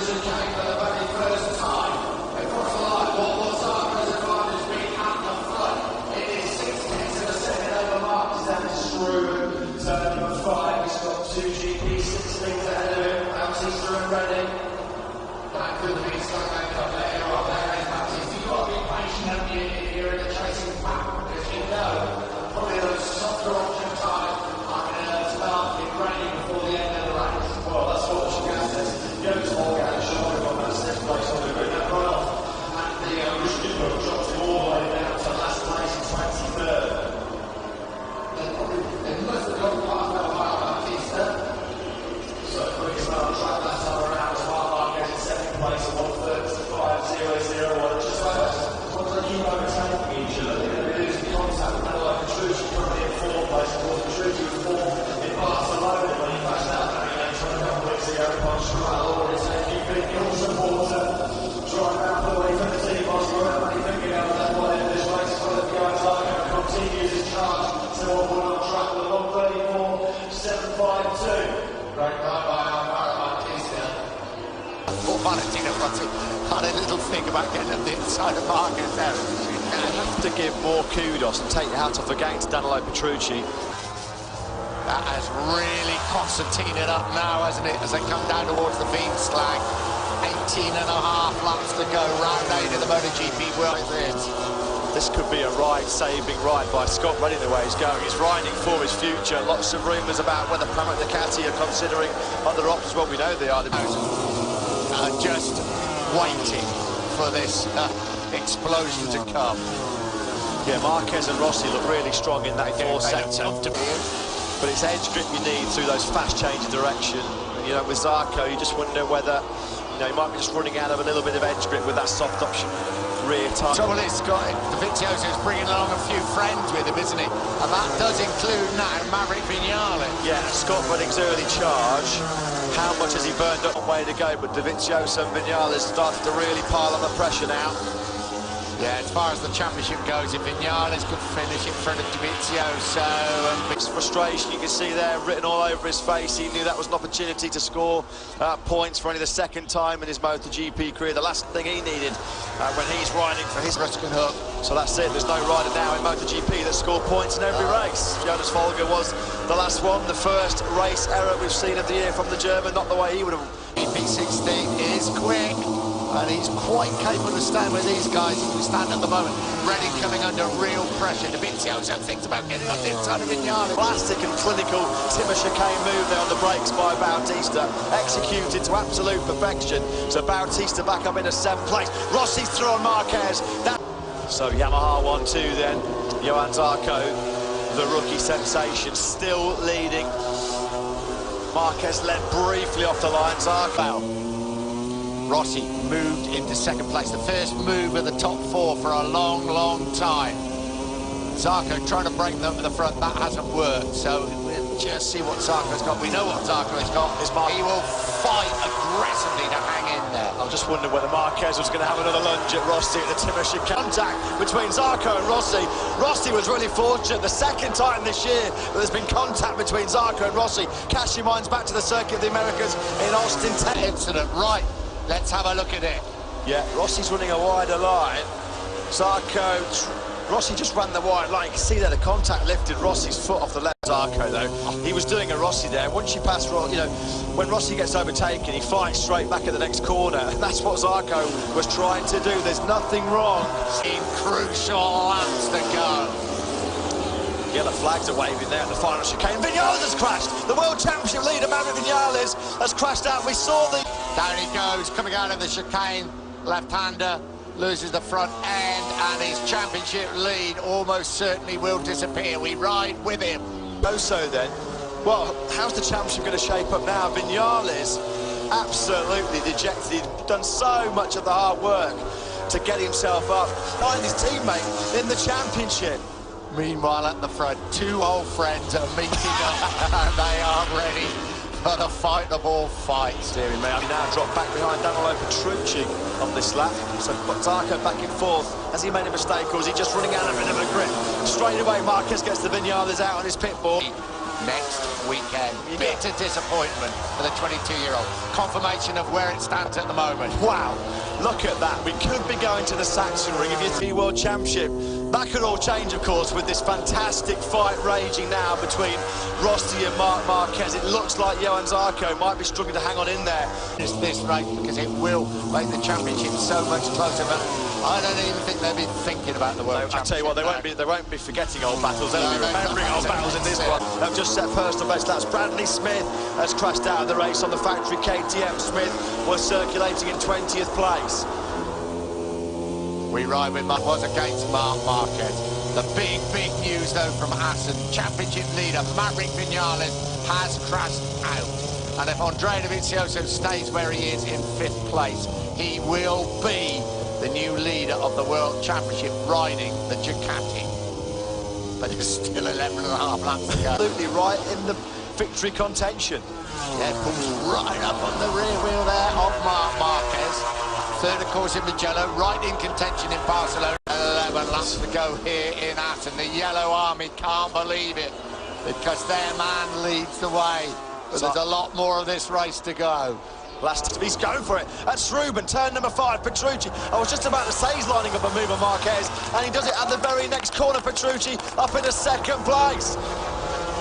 Petrucci came for the very first time. Across the line, what was Zarco's advantage being at the front? It is 6 tenths of a second over Marcus and Struben. Turn number 5, he's got 2 GP, 6 things ahead of him. Bautista and Redding. Back through the big stuck and come there. You're up there, Bautista. You've got to be patient, haven't you, if you're in the chasing pack, because you know probably those softer option types are going to start getting ready before the end of the race. Well, that's what she says. Goes all down the shoulder on that 6th place on the grid. That right off. And the Russian book drops him all the way down to last place in 23rd. They must have gone past that while Bautista. So quick start on track that time around. Marquez in 2nd place at 1:35.001. Just like that. What's the new overtaking each other? They're going to be losing contact with that like Petrucci currently in 4th place. Of course, Petrucci was 4th in Barcelona when he flashed out that against a couple of weeks ago. Punch from that Lord is saying, you think your supporter driving out the way from the team boss, you're already thinking out that by the end of this race, one of the guys are going to continue his charge. So on track with 1:34.752. Great ride by Bautista. Valentino Rossi had a little think about getting up the inside of Marcus there. You have to give more kudos and take your hat off again to Danilo Petrucci. That has really concertinaed up now, hasn't it, as they come down towards the Beamslag. 18 and a half laps to go, round 8 of the MotoGP World. This could be a ride-saving ride by Scott Redding the way he's going. He's riding for his future. Lots of rumours about whether Pramac Ducati are considering other options. Well, we know they are. Just waiting for this explosion to come. Yeah, Marquez and Rossi look really strong in that 4th sector. But it's edge grip you need through those fast change of direction. You know, with Zarco, you just wonder whether, you know, he might be just running out of a little bit of edge grip with that soft option rear tire. Trouble is, Scott, Dovizioso's bringing along a few friends with him, isn't he? And that does include now Maverick Viñales. Yeah, Scott Redding's early charge. How much has he burned up? Way to go, but Dovizioso and Viñales started to really pile on the pressure now. Yeah, as far as the championship goes, if Viñales could finish in front of Dovizioso and... It's frustration, you can see there, written all over his face. He knew that was an opportunity to score points for only the 2nd time in his MotoGP career. The last thing he needed when he's riding for his Ruskin hook. So that's it, there's no rider now in MotoGP that scored points in every race. Jonas Folger was the last one, the first race error we've seen of the year from the German, not the way he would have... EP16 is quick. And he's quite capable of staying with these guys as we stand at the moment. Redding coming under real pressure. Dovizioso thinks about getting up the inside of Viñales. Plastic and clinical Timor chicane move there on the brakes by Bautista, executed to absolute perfection. So Bautista back up into 7th place. Rossi's through on Marquez. So Yamaha 1-2 then. Johan Zarco, the rookie sensation, still leading. Marquez led briefly off the line. Zarco. Rossi moved into 2nd place, the first move of the top 4 for a long, long time. Zarco trying to break them to the front, that hasn't worked, so we'll just see what Zarco's got. We know what Zarco's got. He will fight aggressively to hang in there. I'm just wondering whether Marquez was going to have another lunge at Rossi at the Timor chicane. Contact between Zarco and Rossi. Rossi was really fortunate, the 2nd time this year that there's been contact between Zarco and Rossi. Cast your minds back to the Circuit of the Americas in Austin, Texas. Incident, right. Let's have a look at it. Yeah, Rossi's running a wider line. Zarco, Rossi just ran the wide line. You can see there the contact lifted Rossi's foot off the left. Zarco, though, he was doing a Rossi there. Once you pass, you know, when Rossi gets overtaken, he fights straight back at the next corner. And that's what Zarco was trying to do. There's nothing wrong. In crucial laps to go. Yellow flags are waving there at the final chicane. Viñales has crashed. The World Championship leader, Maverick Viñales, has crashed out. We saw the... Down he goes, coming out of the chicane. Left-hander loses the front end, and his championship lead almost certainly will disappear. We ride with him. So then, well, how's the championship going to shape up now? Viñales absolutely dejected. He'd done so much of the hard work to get himself up behind his teammate in the championship. Meanwhile, at the front, 2 old friends are meeting up, and they are ready for the fightable fight. Steering may now drop back behind Danilo Petrucci on this lap. So Zarco back in 4th. Has he made a mistake, or is he just running out of a bit of a grip? Straight away, Marquez gets the Viñales out on his pit board. next weekend. Bitter disappointment for the 22-year-old. Confirmation of where it stands at the moment. Wow, look at that. We could be going to the Saxon Ring if you see World Championship. That could all change, of course, with this fantastic fight raging now between Rossi and Marc Marquez. It looks like Johann Zarco might be struggling to hang on in there. It's this race because it will make the championship so much closer, but I don't even think they'll be thinking about the World Championship. I tell you what, they won't be forgetting old battles. They'll be remembering old battles in this one. They've just set personal best. That's Bradley Smith has crashed out of the race on the factory KTM. Smith was circulating in 20th place. We ride with was against Marc Marquez. The big news, though, from ASSEN. Championship leader Maverick Vinales has crashed out. And if Andrea Dovizioso stays where he is in 5th place, he will be the new leader of the World Championship riding the Ducati. But there's still 11.5 laps to go. Absolutely right in the victory contention. Yeah, pulls right up on the rear wheel there of Marc Marquez. Third, of course, in Mugello, right in contention in Barcelona. 11 laps to go here in Assen. The Yellow Army can't believe it because their man leads the way. But there's a lot more of this race to go. He's going for it. That's Ruben, turn number 5, Petrucci. I was just about to say he's lining up a move on Marquez, and he does it at the very next corner. Petrucci up into 2nd place.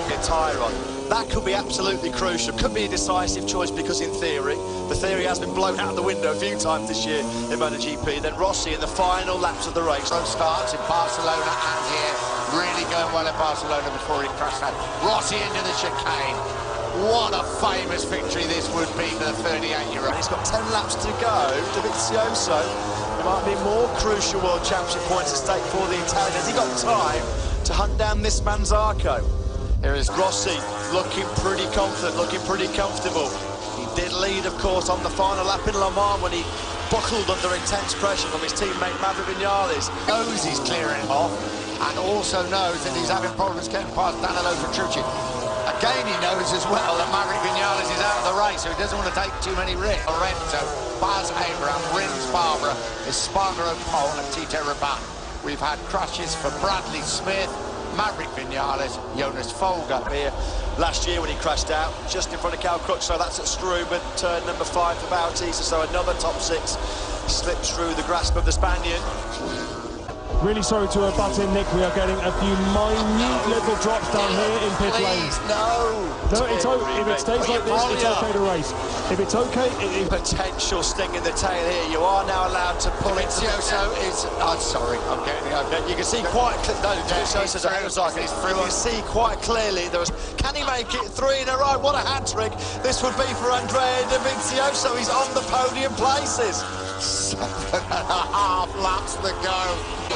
Get tyre on. That could be absolutely crucial. Could be a decisive choice because, in theory, the theory has been blown out the window a few times this year in MotoGP. Then Rossi in the final laps of the race. Starts in Barcelona and here, really going well in Barcelona before he crashed out. Rossi into the chicane. What a famous victory this would be for the 38-year-old. He's got 10 laps to go. Dovizioso, there might be more crucial World Championship points at stake for the Italian. Has he got time to hunt down this man Zarco? Here is Rossi, looking pretty confident, looking pretty comfortable. He did lead, of course, on the final lap in Le Mans when he buckled under intense pressure from his teammate Maverick Vinales. Knows he's clearing off and also knows that he's having problems getting past Danilo Petrucci. Again, he knows as well that Maverick Vinales is out of the race, so he doesn't want to take too many risks. Lorenzo, Baz Abraham, Rins Barbara, Espargaro Pole and Tito Rabat. We've had crashes for Bradley Smith, Maverick Vinales, Jonas Folger. Here last year when he crashed out, just in front of Cal Crutch, so that's at Struben, turn number 5 for Bautista, so another top 6 slips through the grasp of the Spaniard. Really sorry to butt in, Nick. We are getting a few minute little drops down here in pit lane. No, it's if it stays like this, it's okay to race. If it's okay, potential sting in the tail here. You are now allowed to pull it. Dovizioso is. Oh, sorry, I'm getting it. You can see quite clearly. No, Dovizioso's ahead of Zarco. You can see quite clearly. Can he make it 3 in a row? What a hat trick this would be for Andrea Dovizioso. He's on the podium places. 7.5 laps to go.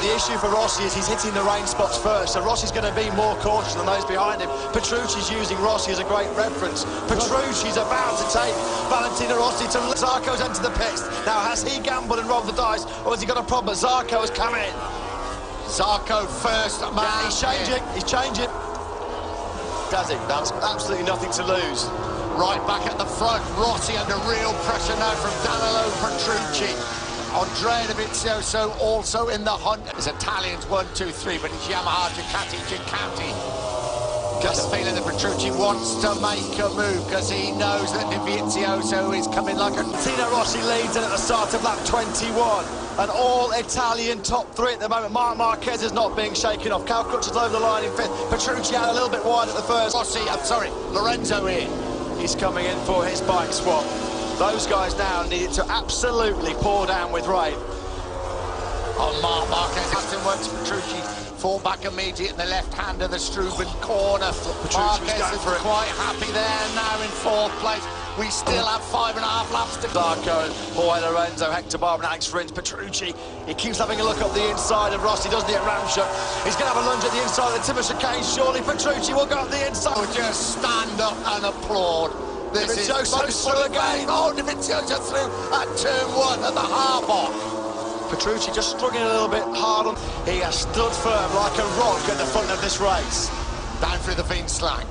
The issue for Rossi is he's hitting the rain spots first, so Rossi's going to be more cautious than those behind him. Petrucci's using Rossi as a great reference. Petrucci's about to take Valentino Rossi to Zarco's entered the pits. Now, has he gambled and rolled the dice, or has he got a problem? Zarco has come in. Zarco first, man. Yeah, he's changing. Does he? That's absolutely nothing to lose. Right back at the front, Rossi under real pressure now from Danilo Petrucci. Andrea Dovizioso also in the hunt. There's Italians 1, 2, 3, but it's Yamaha, Ducati. Just feeling that Petrucci wants to make a move because he knows that Dovizioso is coming like a... Tino Rossi leads in at the start of lap 21. An all-Italian top 3 at the moment. Marc Marquez is not being shaken off. Cal Crutch is over the line in 5th. Petrucci out a little bit wide at the first. Lorenzo here. He's coming in for his bike swap. Those guys now need to absolutely pour down with rain. On Marc Marquez, Aston works Petrucci. Fall back immediately in the left hand of the Struben corner. Marquez is quite happy there now in 4th place. We still have 5.5 laps to go. Zarco, Jorge Lorenzo, Hector Barber and Alex Rins. Petrucci, he keeps having a look up the inside of Rossi, doesn't he, at Ramshaw? He's going to have a lunge at the inside of the Timber chicane. Surely Petrucci will go up the inside. We'll just stand up and applaud. This is through again. Oh, Dovizioso through at turn 1 at the Harbour. Petrucci just struggling a little bit hard on. He has stood firm like a rock at the front of this race. Down through the Veen Slag.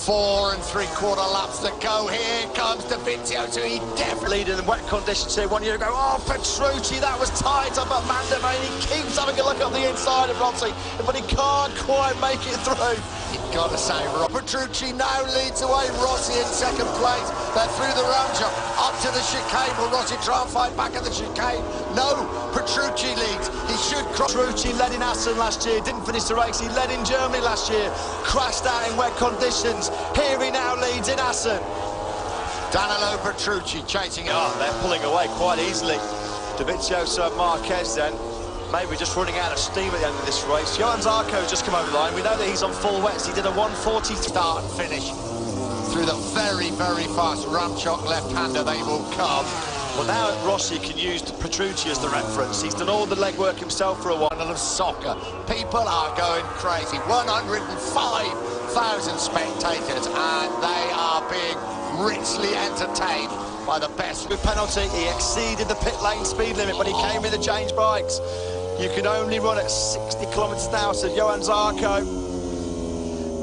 4 3/4 laps to go. Here comes Davizio, so he definitely... Leading in wet conditions here 1 year ago. Oh, Petrucci, that was tight up at Mandemain. He keeps having a look up the inside of Rossi, but he can't quite make it through. You've got to say, Petrucci now leads away. Rossi in second place. They're through the round jump, up to the chicane. Will Rossi try and fight back at the chicane? No, Petrucci leads. He should cross. Petrucci led in ASSEN last year, didn't finish the race. He led in Germany last year, crashed out in wet conditions. Here he now leads in ASSEN. Danilo Petrucci chasing it. Oh, they're pulling away quite easily. Davizio Marquez then, maybe just running out of steam at the end of this race. Johan Zarco just come over the line. We know that he's on full wets. He did a 1:40 start and finish. Through the very, very fast Ramchok left-hander they will come. Well, now Rossi can use Petrucci as the reference. He's done all the legwork himself for a while. Of soccer. People are going crazy. 105,000 spectators, and they are being richly entertained by the best. With penalty, he exceeded the pit lane speed limit, but he came in to change bikes. You can only run at 60 kilometres an hour, so Johan Zarco.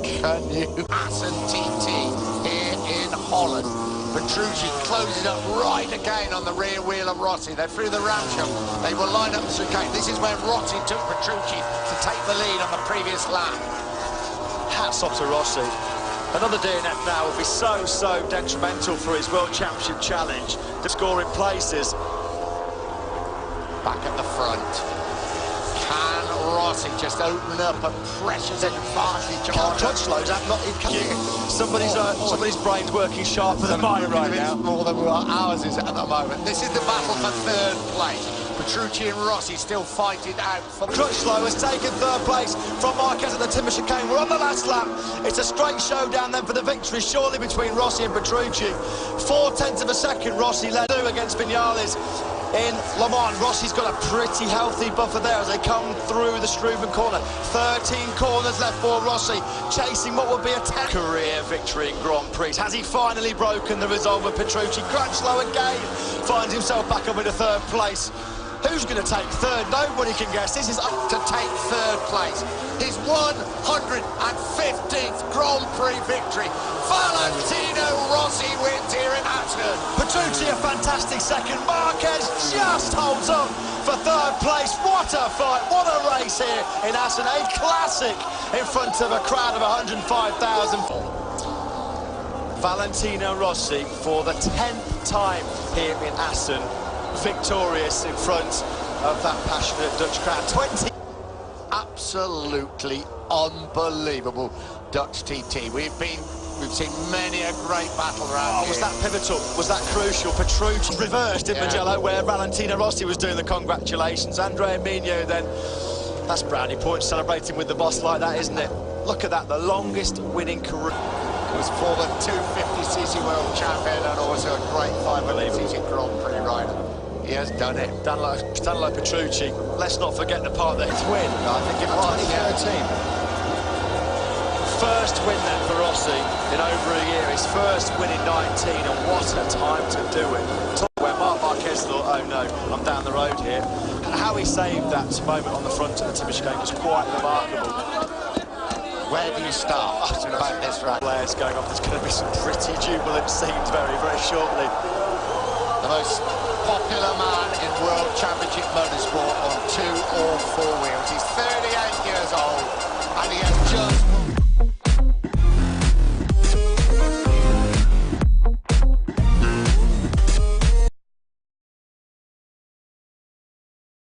Can you? ASSEN TT here in Holland. Petrucci closes up right again on the rear wheel of Rossi. They're through the round jump. They will line up the chicane. This is where Rossi took Petrucci to take the lead on the previous lap. Hats off to Rossi. Another DNF now will be so detrimental for his World Championship challenge. The scoring places. Back at the front. Can Rossi just open up a precious advantage on Crutchlow? Somebody's brain's working sharper than mine right now. More than ours is at the moment. This is the battle for third place. Petrucci and Rossi still fighting out for... Crutchlow has taken third place from Marquez at the Timber chicane. We're on the last lap. It's a straight showdown then for the victory, surely between Rossi and Petrucci. 0.4 of a second Rossi led against Viñales in Le Mans. Rossi's got a pretty healthy buffer there as they come through the Struben corner. 13 corners left for Rossi, chasing what would be a 10th career victory in Grand Prix. Has he finally broken the resolve of Petrucci? Crutchlow again finds himself back up into third place. Who's going to take third? Nobody can guess. This is up to take third place. His 115th Grand Prix victory. Valentino Rossi wins here in ASSEN. Petrucci a fantastic second. Marquez just holds up for third place. What a fight, what a race here in ASSEN. A classic in front of a crowd of 105,000. Valentino Rossi for the 10th time here in ASSEN, victorious in front of that passionate Dutch crowd. 20. Absolutely unbelievable Dutch TT. We've seen many a great battle around here. Was that pivotal? Was that crucial? Petrucci reversed in Mugello, where Valentino Rossi was doing the congratulations. Andrea Migno then, that's brownie points, celebrating with the boss like that, isn't it? Look at that, the longest winning career. He was former 250cc world champion and also a great 500cc Grand Prix rider. He has done it. Danilo Petrucci, let's not forget the part that it's win. I think it was, 2013. First win then for Rossi in over a year. His first win in 19, and what a time to do it. Where Marquez thought, oh no, I'm down the road here. And how he saved that moment on the front of the Timber chicane was quite remarkable. Where do you start about this race? Players going off, there's going to be some pretty jubilant scenes very shortly. The most popular man in World Championship motorsport on 2 or 4 wheels. He's 38 years old and he has just